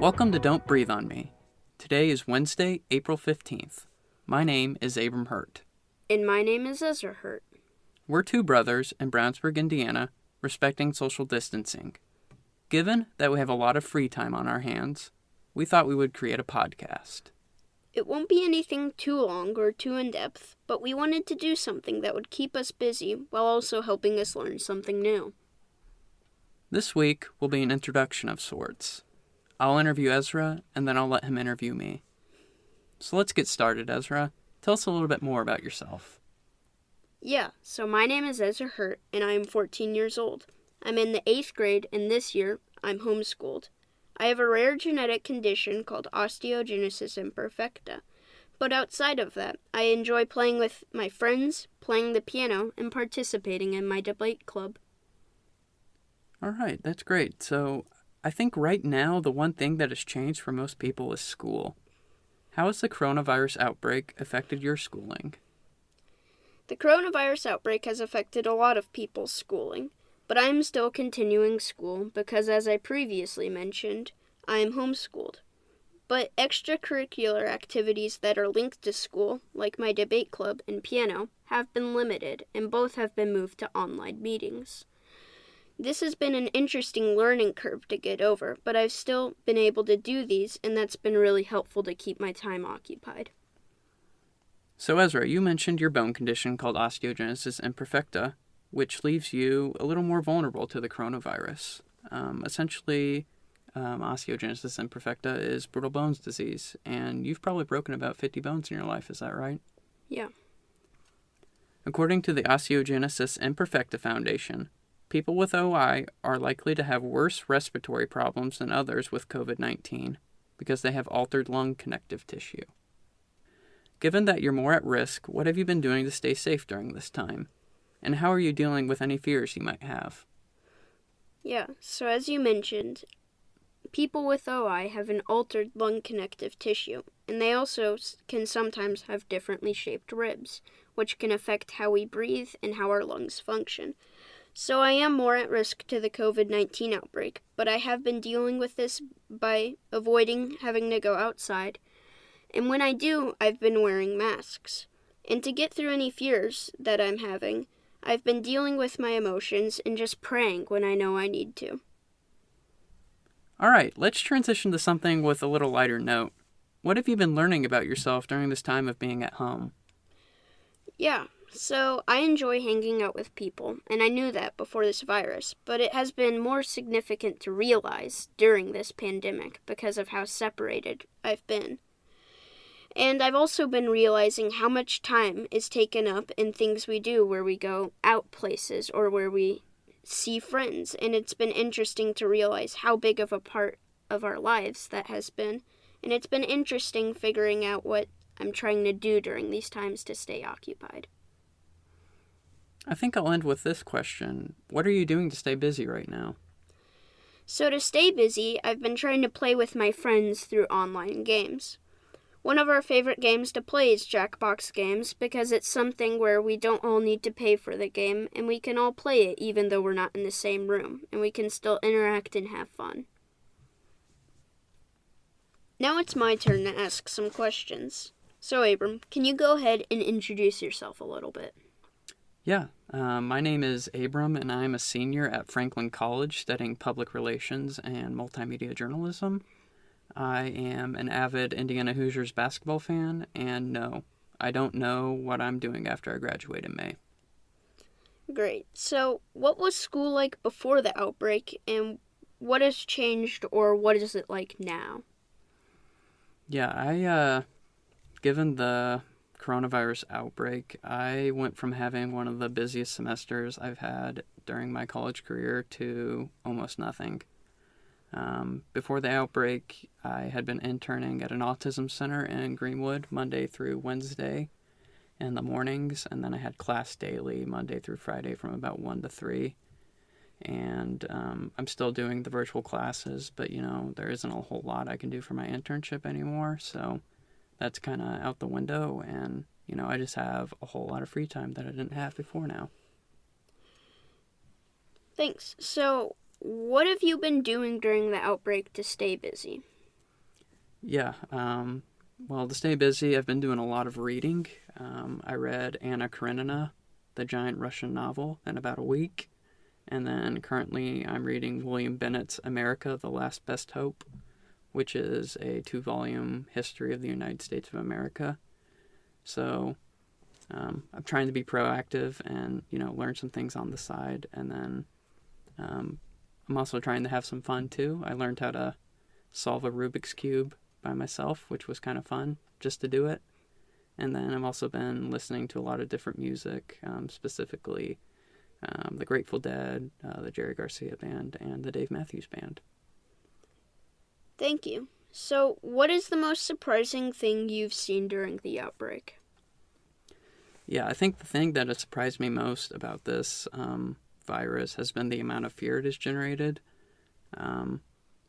Welcome to Don't Breathe on Me. Today is Wednesday, April 15th. My name is Abram Hurt. And my name is Ezra Hurt. We're two brothers in Brownsburg, Indiana, respecting social distancing. Given that we have a lot of free time on our hands, we thought we would create a podcast. It won't be anything too long or too in-depth, but we wanted to do something that would keep us busy while also helping us learn something new. This week will be an introduction of sorts. I'll interview Ezra, and then I'll let him interview me. So let's get started, Ezra. Tell us a little bit more about yourself. Yeah, so my name is Ezra Hurt, and I am 14 years old. I'm in the 8th grade, and this year, I'm homeschooled. I have a rare genetic condition called osteogenesis imperfecta. But outside of that, I enjoy playing with my friends, playing the piano, and participating in my debate club. All right, that's great. So I think right now the one thing that has changed for most people is school. How has the coronavirus outbreak affected your schooling? The coronavirus outbreak has affected a lot of people's schooling, but I am still continuing school because, as I previously mentioned, I am homeschooled. But extracurricular activities that are linked to school, like my debate club and piano, have been limited, and both have been moved to online meetings. This has been an interesting learning curve to get over, but I've still been able to do these, and that's been really helpful to keep my time occupied. So Ezra, you mentioned your bone condition called osteogenesis imperfecta, which leaves you a little more vulnerable to the coronavirus. Essentially, osteogenesis imperfecta is brittle bones disease, and you've probably broken about 50 bones in your life, is that right? Yeah. According to the Osteogenesis Imperfecta Foundation, people with OI are likely to have worse respiratory problems than others with COVID-19 because they have altered lung connective tissue. Given that you're more at risk, what have you been doing to stay safe during this time? And how are you dealing with any fears you might have? Yeah, so as you mentioned, people with OI have an altered lung connective tissue, and they also can sometimes have differently shaped ribs, which can affect how we breathe and how our lungs function. So I am more at risk to the COVID-19 outbreak, but I have been dealing with this by avoiding having to go outside, and when I do, I've been wearing masks. And to get through any fears that I'm having, I've been dealing with my emotions and just praying when I know I need to. All right, let's transition to something with a little lighter note. What have you been learning about yourself during this time of being at home? Yeah, so I enjoy hanging out with people, and I knew that before this virus, but it has been more significant to realize during this pandemic because of how separated I've been. And I've also been realizing how much time is taken up in things we do where we go out places or where we see friends. And it's been interesting to realize how big of a part of our lives that has been. And it's been interesting figuring out what I'm trying to do during these times to stay occupied. I think I'll end with this question. What are you doing to stay busy right now? So to stay busy, I've been trying to play with my friends through online games. One of our favorite games to play is Jackbox games because it's something where we don't all need to pay for the game and we can all play it even though we're not in the same room and we can still interact and have fun. Now it's my turn to ask some questions. So Abram, can you go ahead and introduce yourself a little bit? Yeah, my name is Abram and I'm a senior at Franklin College studying public relations and multimedia journalism. I am an avid Indiana Hoosiers basketball fan, and no, I don't know what I'm doing after I graduate in May. Great. So, what was school like before the outbreak, and what has changed, or what is it like now? Yeah, given the coronavirus outbreak, I went from having one of the busiest semesters I've had during my college career to almost nothing. Before the outbreak, I had been interning at an autism center in Greenwood Monday through Wednesday in the mornings, and then I had class daily Monday through Friday from about 1 to 3. And I'm still doing the virtual classes, but, there isn't a whole lot I can do for my internship anymore, so that's kind of out the window, and, I just have a whole lot of free time that I didn't have before now. Thanks. So, what have you been doing during the outbreak to stay busy? Yeah. Well, to stay busy, I've been doing a lot of reading. I read Anna Karenina, the giant Russian novel, in about a week. And then currently I'm reading William Bennett's America, The Last Best Hope, which is a 2-volume history of the United States of America. So I'm trying to be proactive and, learn some things on the side. And then I'm also trying to have some fun too. I learned how to solve a Rubik's Cube by myself, which was kind of fun just to do it. And then I've also been listening to a lot of different music, specifically the Grateful Dead, the Jerry Garcia Band, and the Dave Matthews Band. Thank you. So, what is the most surprising thing you've seen during the outbreak? Yeah, I think the thing that has surprised me most about this virus has been the amount of fear it has generated.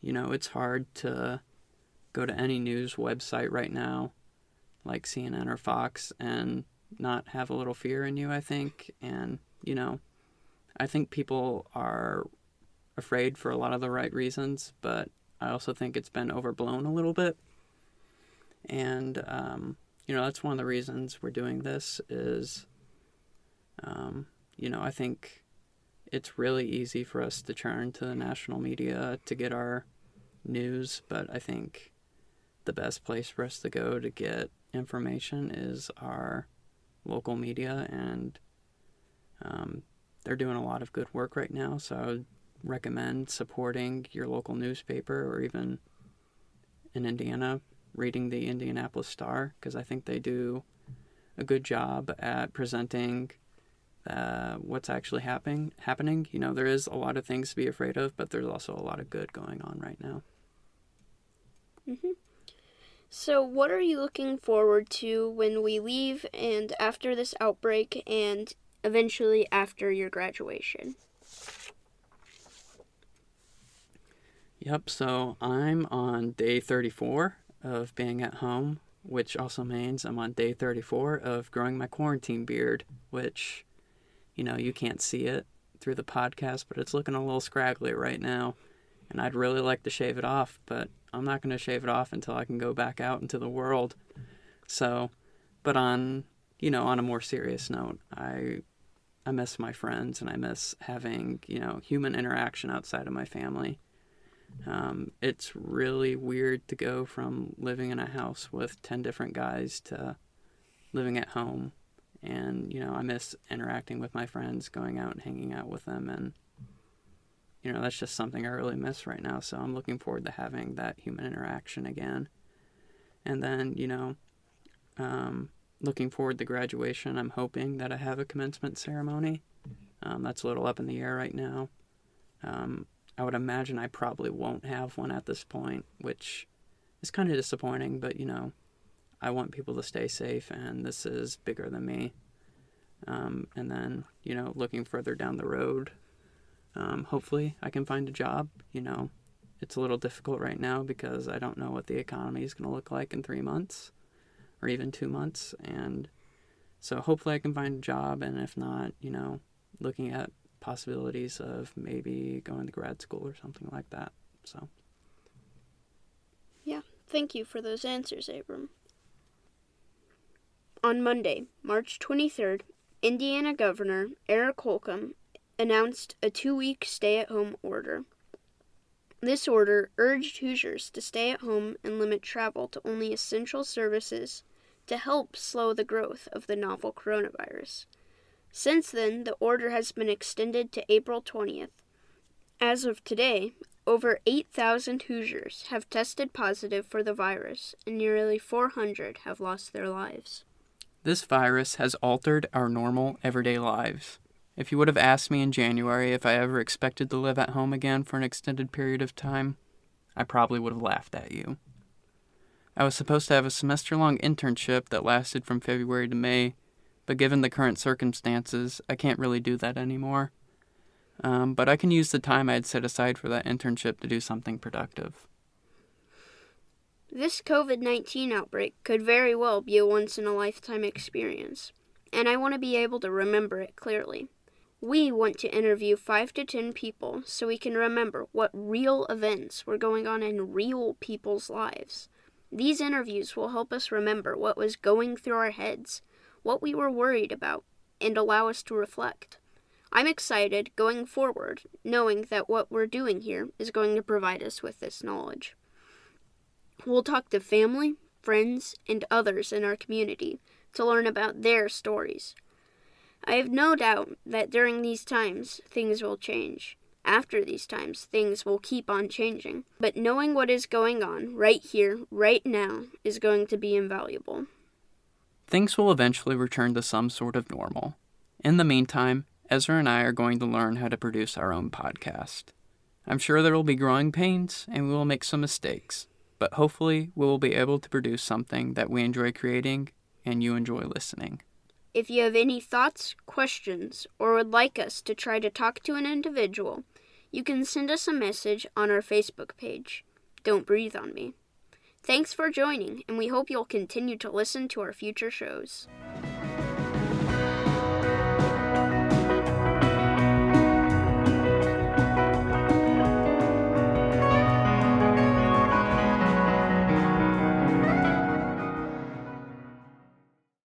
It's hard to go to any news website right now, like CNN or Fox, and not have a little fear in you, I think. And, I think people are afraid for a lot of the right reasons, but I also think it's been overblown a little bit. And, that's one of the reasons we're doing this is, I think it's really easy for us to turn to the national media to get our news, but I think the best place for us to go to get information is our local media, and they're doing a lot of good work right now, so I would recommend supporting your local newspaper, or even in Indiana, reading the Indianapolis Star, because I think they do a good job at presenting what's actually happening. There is a lot of things to be afraid of, but there's also a lot of good going on right now. Mm-hmm. So, what are you looking forward to when we leave and after this outbreak and eventually after your graduation? Yep, so I'm on day 34 of being at home, which also means I'm on day 34 of growing my quarantine beard, which, you can't see it through the podcast, but it's looking a little scraggly right now. And I'd really like to shave it off, but I'm not going to shave it off until I can go back out into the world. So, but on a more serious note, I miss my friends, and I miss having, human interaction outside of my family. It's really weird to go from living in a house with 10 different guys to living at home. And, I miss interacting with my friends, going out and hanging out with them. And, that's just something I really miss right now. So I'm looking forward to having that human interaction again. And then, looking forward to graduation. I'm hoping that I have a commencement ceremony. That's a little up in the air right now. I would imagine I probably won't have one at this point, which is kind of disappointing, but, I want people to stay safe, and this is bigger than me. And then, looking further down the road, hopefully I can find a job. It's a little difficult right now because I don't know what the economy is going to look like in 3 months or even 2 months. And so hopefully I can find a job, and if not, looking at possibilities of maybe going to grad school or something like that. So, yeah, thank you for those answers, Abram. On Monday, March 23rd, Indiana Governor Eric Holcomb announced a 2-week stay-at-home order. This order urged Hoosiers to stay at home and limit travel to only essential services to help slow the growth of the novel coronavirus. Since then, the order has been extended to April 20th. As of today, over 8,000 Hoosiers have tested positive for the virus, and nearly 400 have lost their lives. This virus has altered our normal, everyday lives. If you would have asked me in January if I ever expected to live at home again for an extended period of time, I probably would have laughed at you. I was supposed to have a semester-long internship that lasted from February to May, but given the current circumstances, I can't really do that anymore. But I can use the time I had set aside for that internship to do something productive. This COVID-19 outbreak could very well be a once-in-a-lifetime experience, and I want to be able to remember it clearly. We want to interview 5 to 10 people so we can remember what real events were going on in real people's lives. These interviews will help us remember what was going through our heads, what we were worried about, and allow us to reflect. I'm excited going forward, knowing that what we're doing here is going to provide us with this knowledge. We'll talk to family, friends, and others in our community to learn about their stories. I have no doubt that during these times, things will change. After these times, things will keep on changing. But knowing what is going on right here, right now, is going to be invaluable. Things will eventually return to some sort of normal. In the meantime, Ezra and I are going to learn how to produce our own podcast. I'm sure there will be growing pains, and we will make some mistakes, but hopefully we will be able to produce something that we enjoy creating and you enjoy listening. If you have any thoughts, questions, or would like us to try to talk to an individual, you can send us a message on our Facebook page. Don't Breathe on Me. Thanks for joining, and we hope you'll continue to listen to our future shows.